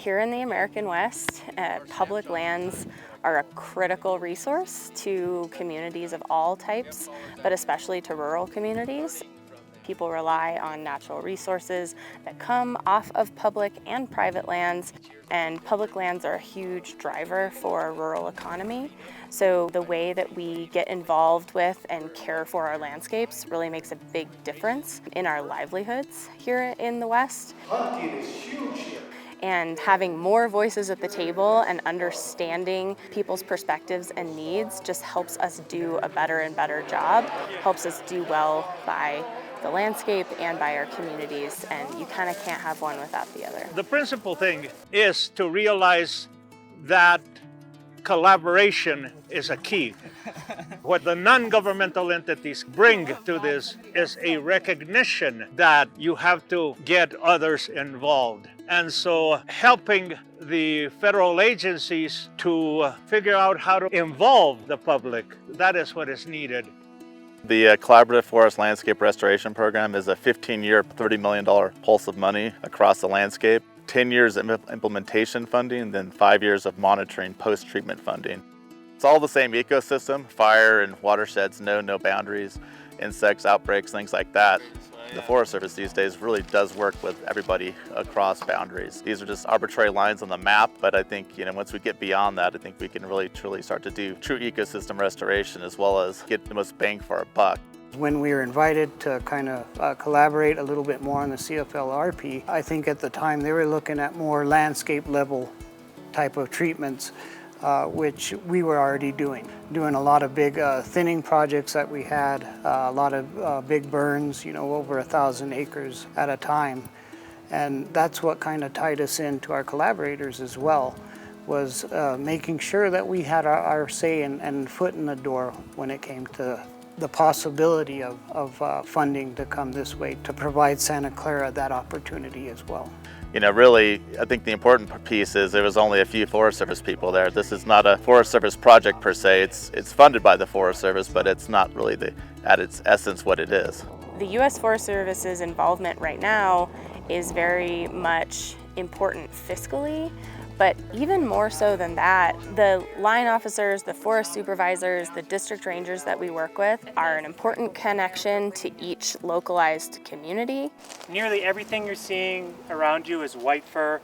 Here in the American West, public lands are a critical resource to communities of all types, but especially to rural communities. People rely on natural resources that come off of public and private lands, and public lands are a huge driver for a rural economy. So the way that we get involved with and care for our landscapes really makes a big difference in our livelihoods here in the West. Hunting is huge here. And having more voices at the table and understanding people's perspectives and needs just helps us do a better and better job, helps us do well by the landscape and by our communities, and you kind of can't have one without the other. The principal thing is to realize that collaboration is a key. What the non-governmental entities bring to this is a recognition that you have to get others involved. And so helping the federal agencies to figure out how to involve the public, that is what is needed. The Collaborative Forest Landscape Restoration Program is a 15-year, $30 million pulse of money across the landscape, 10 years of implementation funding, and then 5 years of monitoring post-treatment funding. It's all the same ecosystem, fire and watersheds, no boundaries, insects, outbreaks, things like that. The Forest Service these days really does work with everybody across boundaries. These are just arbitrary lines on the map, but I think once we get beyond that, I think we can really truly start to do true ecosystem restoration as well as get the most bang for our buck. When we were invited to kind of collaborate a little bit more on the CFLRP, I think at the time they were looking at more landscape level type of treatments, which we were already doing a lot of big thinning projects that we had, a lot of big burns, over 1,000 acres at a time. And that's what kind of tied us into our collaborators as well, was making sure that we had our say and foot in the door when it came to the possibility of funding to come this way to provide Santa Clara that opportunity as well. Really, I think the important piece is there was only a few Forest Service people there. This is not a Forest Service project per se. It's funded by the Forest Service, but it's not really at its essence what it is. The U.S. Forest Service's involvement right now is very much important fiscally, but even more so than that, the line officers, the forest supervisors, the district rangers that we work with are an important connection to each localized community. Nearly everything you're seeing around you is white fir.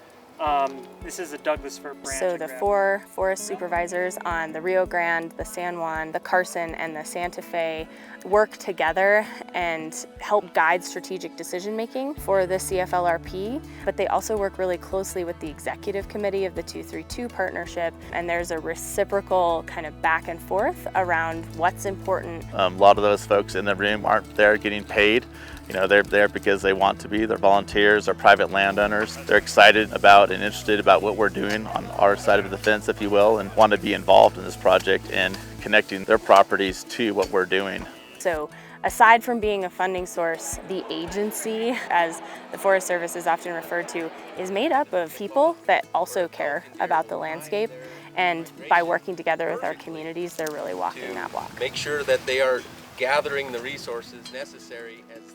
This is a Douglas fir branch. So the 4 forest supervisors on the Rio Grande, the San Juan, the Carson, and the Santa Fe work together and help guide strategic decision making for the CFLRP, but they also work really closely with the executive committee of the 232 partnership, and there's a reciprocal kind of back and forth around what's important. A lot of those folks in the room aren't there getting paid. They're there because they want to be. They're volunteers, they're private landowners. They're excited about and interested about what we're doing on our side of the fence, if you will, and want to be involved in this project and connecting their properties to what we're doing. So aside from being a funding source, the agency, as the Forest Service is often referred to, is made up of people that also care about the landscape. And by working together with our communities, they're really walking that walk. Make sure that they are gathering the resources necessary as